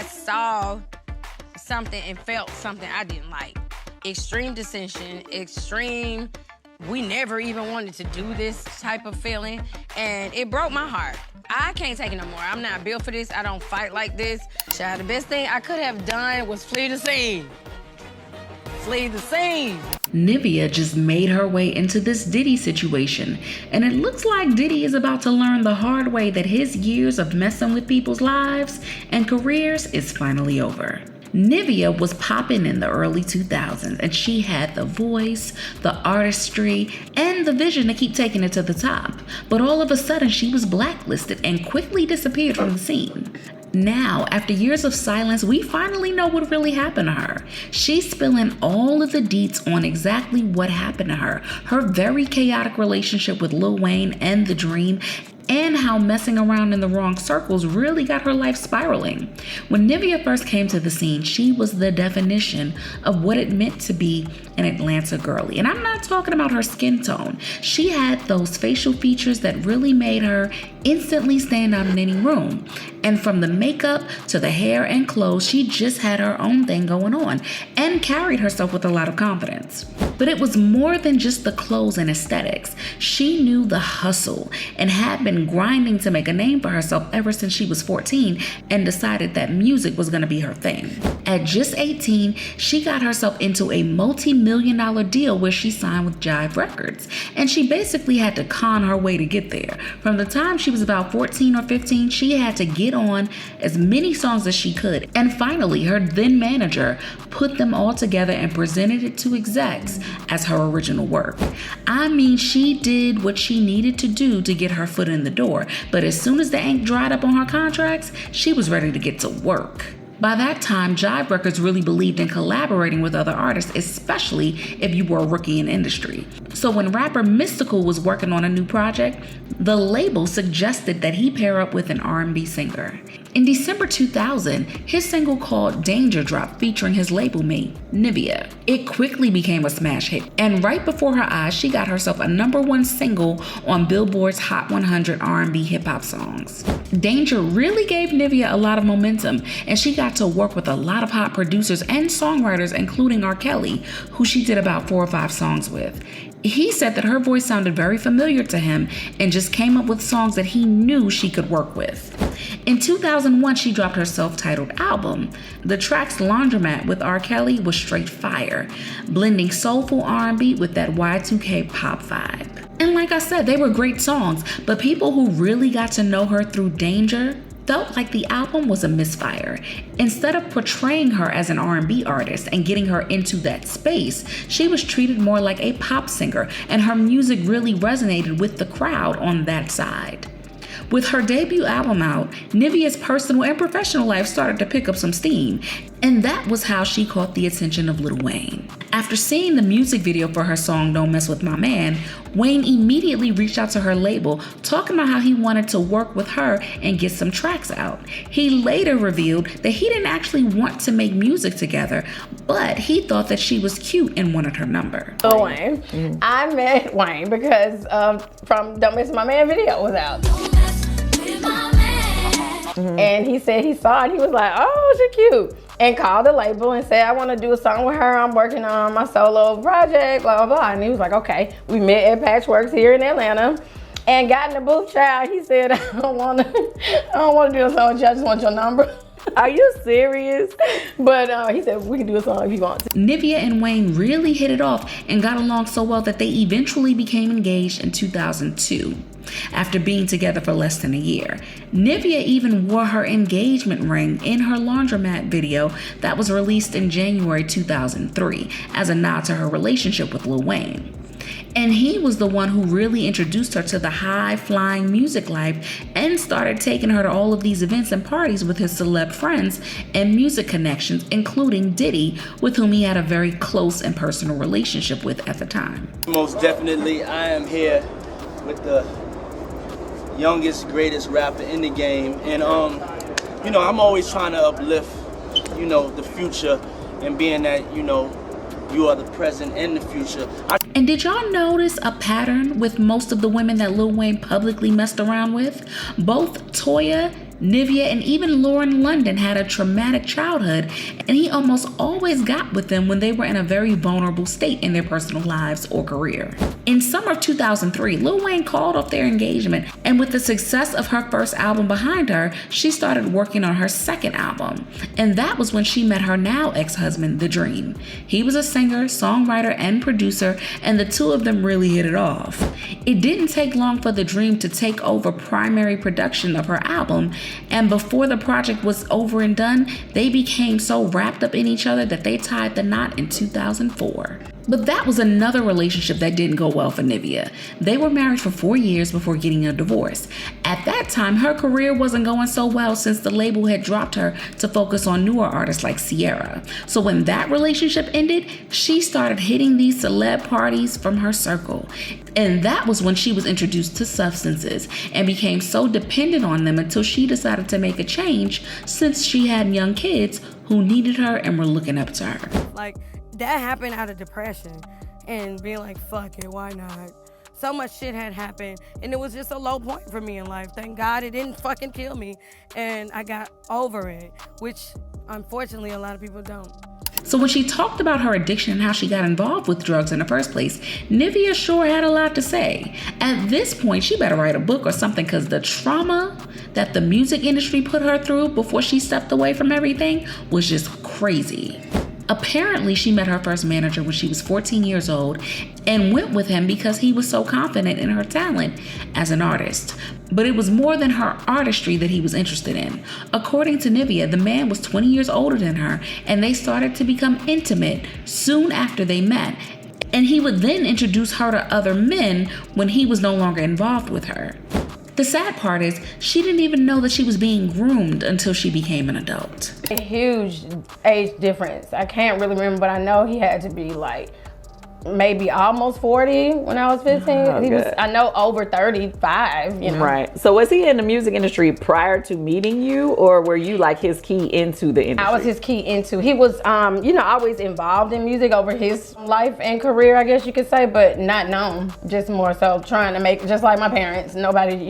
saw something and felt something I didn't like. Extreme dissension, extreme, we never even wanted to do this type of feeling, and it broke my heart. I can't take it no more. I'm not built for this. I don't fight like this. Child, the best thing I could have done was flee the scene. Flee the scene. Nivea just made her way into this Diddy situation, and it looks like Diddy is about to learn the hard way that his years of messing with people's lives and careers is finally over. Nivea was popping in the early 2000s, and she had the voice, the artistry, and the vision to keep taking it to the top. But all of a sudden, she was blacklisted and quickly disappeared from the scene. Now, after years of silence, we finally know what really happened to her. She's spilling all of the deets on exactly what happened to her, her very chaotic relationship with Lil Wayne and The Dream, and how messing around in the wrong circles really got her life spiraling. When Nivea first came to the scene, she was the definition of what it meant to be an Atlanta girly. And I'm not talking about her skin tone. She had those facial features that really made her instantly stand out in any room. And from the makeup to the hair and clothes, she just had her own thing going on and carried herself with a lot of confidence. But it was more than just the clothes and aesthetics. She knew the hustle and had been grinding to make a name for herself ever since she was 14 and decided that music was going to be her thing. At just 18, she got herself into a multi-million-dollar deal where she signed with Jive Records, and she basically had to con her way to get there. From the time she was about 14 or 15, she had to get on as many songs as she could, and finally her then manager put them all together and presented it to execs as her original work. I mean, she did what she needed to do to get her foot in the door, but as soon as the ink dried up on her contracts, she was ready to get to work. By that time, Jive Records really believed in collaborating with other artists, especially if you were a rookie in the industry. So when rapper Mystical was working on a new project, the label suggested that he pair up with an R&B singer. In December 2000, his single called Danger dropped featuring his label mate, Nivea. It quickly became a smash hit, and right before her eyes, she got herself a #1 single on Billboard's Hot 100 R&B hip-hop songs. Danger really gave Nivea a lot of momentum, and she got to work with a lot of hot producers and songwriters, including R. Kelly, who she did about 4 or 5 songs with. He said that her voice sounded very familiar to him and just came up with songs that he knew she could work with. In 2001, she dropped her self-titled album. The track's Laundromat with R. Kelly was straight fire, blending soulful R&B with that Y2K pop vibe. And like I said, they were great songs, but people who really got to know her through Danger felt like the album was a misfire. Instead of portraying her as an R&B artist and getting her into that space, she was treated more like a pop singer, and her music really resonated with the crowd on that side. With her debut album out, Nivea's personal and professional life started to pick up some steam, and that was how she caught the attention of Lil Wayne. After seeing the music video for her song Don't Mess With My Man, Wayne immediately reached out to her label, talking about how he wanted to work with her and get some tracks out. He later revealed that he didn't actually want to make music together, but he thought that she was cute and wanted her number. Lil Wayne. Mm-hmm. I met Wayne because from Don't Mess With My Man video was out. Mm-hmm. And he said he saw it, he was like, oh, she cute. And called the label and said, I want to do a song with her. I'm working on my solo project, blah, blah, blah. And he was like, okay. We met at Patchworks here in Atlanta and got in the booth, child. He said, I don't want to do a song with you. I just want your number. Are you serious? But he said, we can do a song if you want to. Nivea and Wayne really hit it off and got along so well that they eventually became engaged in 2002. After being together for less than a year. Nivea even wore her engagement ring in her Laundromat video that was released in January 2003 as a nod to her relationship with Lil Wayne. And he was the one who really introduced her to the high-flying music life and started taking her to all of these events and parties with his celeb friends and music connections, including Diddy, with whom he had a very close and personal relationship with at the time. Most definitely, I am here with the youngest, greatest rapper in the game, and I'm always trying to uplift, the future, and being that, you are the present and the future. And did y'all notice a pattern with most of the women that Lil Wayne publicly messed around with? Both Toya Nivea and even Lauren London had a traumatic childhood, and he almost always got with them when they were in a very vulnerable state in their personal lives or career. In summer of 2003, Lil Wayne called off their engagement, and with the success of her first album behind her, she started working on her second album. And that was when she met her now ex-husband, The Dream. He was a singer, songwriter, and producer, and the two of them really hit it off. It didn't take long for The Dream to take over primary production of her album, and before the project was over and done, they became so wrapped up in each other that they tied the knot in 2004. But that was another relationship that didn't go well for Nivea. They were married for 4 years before getting a divorce. At that time, her career wasn't going so well since the label had dropped her to focus on newer artists like Ciara. So when that relationship ended, she started hitting these celeb parties from her circle. And that was when she was introduced to substances and became so dependent on them until she decided to make a change since she had young kids who needed her and were looking up to her. Like, that happened out of depression and being like, fuck it, why not? So much shit had happened and it was just a low point for me in life. Thank God it didn't fucking kill me and I got over it, which unfortunately a lot of people don't. So when she talked about her addiction and how she got involved with drugs in the first place, Nivea sure had a lot to say. At this point, she better write a book or something, because the trauma that the music industry put her through before she stepped away from everything was just crazy. Apparently, she met her first manager when she was 14 years old and went with him because he was so confident in her talent as an artist. But it was more than her artistry that he was interested in. According to Nivea, the man was 20 years older than her, and they started to become intimate soon after they met. And he would then introduce her to other men when he was no longer involved with her. The sad part is, she didn't even know that she was being groomed until she became an adult. A huge age difference. I can't really remember, but I know he had to be like maybe almost 40 when I was 15. Oh, he good. was, I know, over 35, you know. Right. So was he in the music industry prior to meeting you, or were you like his key into the industry? I was his key into. He was, always involved in music over his life and career, I guess you could say, but not known. Just more so trying to make, just like my parents, you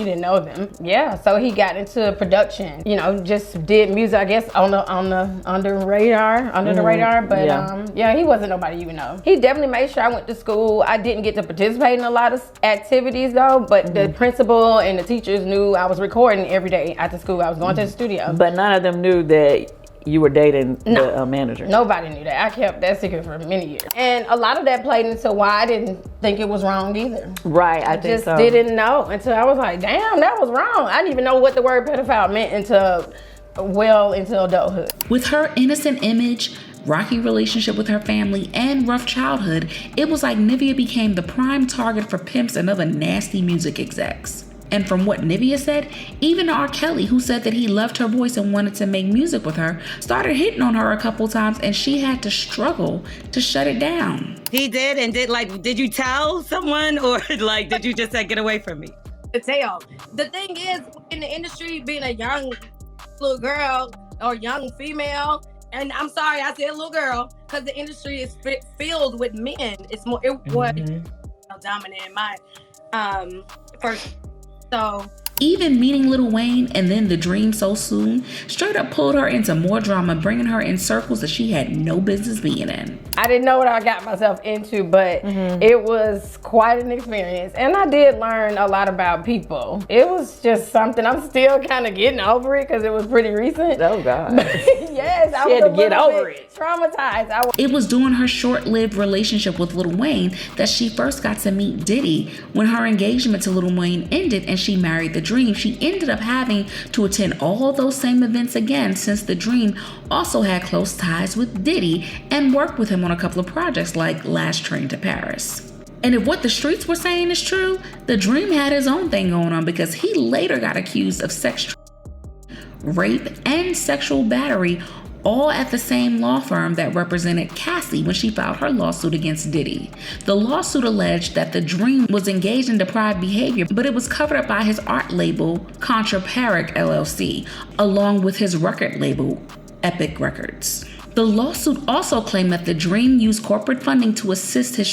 didn't know them. Yeah, so he got into production, just did music, I guess, under the radar, but he wasn't nobody you would know. He definitely made sure I went to school. I didn't get to participate in a lot of activities though, but the principal and the teachers knew I was recording every day after school. I was going to the studio. But none of them knew that you were dating the manager. Nobody knew that. I kept that secret for many years. And a lot of that played into why I didn't think it was wrong either. Right, I just didn't know until I was like, damn, that was wrong. I didn't even know what the word pedophile meant into adulthood. With her innocent image, rocky relationship with her family, and rough childhood, it was like Nivea became the prime target for pimps and other nasty music execs. And from what Nivea said, even R. Kelly, who said that he loved her voice and wanted to make music with her, started hitting on her a couple times, and she had to struggle to shut it down. He did, and did you tell someone, or did you just say, get away from me? To tell. The thing is, in the industry, being a young little girl or young female, and I'm sorry I said little girl, because the industry is filled with men. It was dominant in my first. So even meeting Lil Wayne and then The Dream so soon straight up pulled her into more drama, bringing her in circles that she had no business being in. I didn't know what I got myself into, but it was quite an experience. And I did learn a lot about people. It was just something, I'm still kind of getting over it because it was pretty recent. Oh, God. Yes, I was a little bit traumatized. It was during her short-lived relationship with Lil Wayne that she first got to meet Diddy. When her engagement to Lil Wayne ended and she married The Dream, she ended up having to attend all those same events again, since The Dream also had close ties with Diddy and worked with him on a couple of projects like Last Train to Paris. And if what the streets were saying is true, The Dream had his own thing going on, because he later got accused of sex, rape, and sexual battery, all at the same law firm that represented Cassie when she filed her lawsuit against Diddy. The lawsuit alleged that The Dream was engaged in deprived behavior, but it was covered up by his art label, Contra Peric LLC, along with his record label, Epic Records. The lawsuit also claimed that The Dream used corporate funding to assist his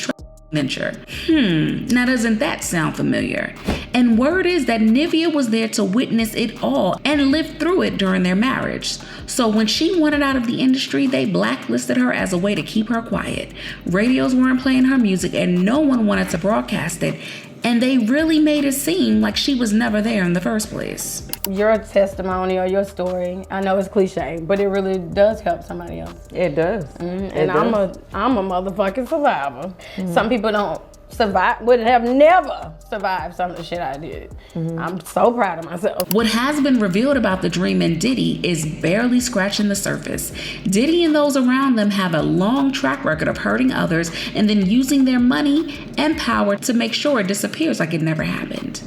venture. Now doesn't that sound familiar? And word is that Nivea was there to witness it all and live through it during their marriage. So when she wanted out of the industry, they blacklisted her as a way to keep her quiet. Radios weren't playing her music and no one wanted to broadcast it. And they really made it seem like she was never there in the first place. Your testimony or your story, I know it's cliche, but it really does help somebody else. It does. And I'm a motherfucking survivor. Some people don't survive, would have never survived some of the shit I did. I'm so proud of myself. What has been revealed about the Dream and Diddy is barely scratching the surface. Diddy and those around them have a long track record of hurting others and then using their money and power to make sure it disappears like it never happened.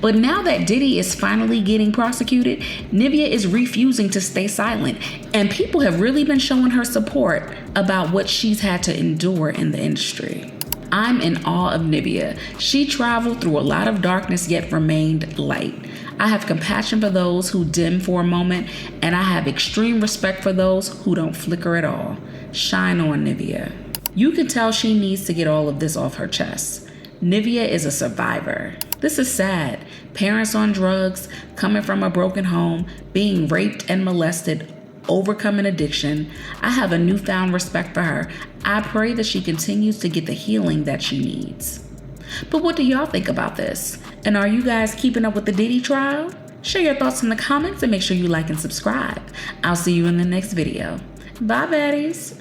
But now that Diddy is finally getting prosecuted, Nivea is refusing to stay silent, and people have really been showing her support about what she's had to endure in the industry. I'm in awe of Nivea. She traveled through a lot of darkness yet remained light. I have compassion for those who dim for a moment, and I have extreme respect for those who don't flicker at all. Shine on, Nivea. You can tell she needs to get all of this off her chest. Nivea is a survivor. This is sad. Parents on drugs, coming from a broken home, being raped and molested, overcoming addiction. I have a newfound respect for her. I pray that she continues to get the healing that she needs. But what do y'all think about this? And are you guys keeping up with the Diddy trial? Share your thoughts in the comments and make sure you like and subscribe. I'll see you in the next video. Bye, baddies.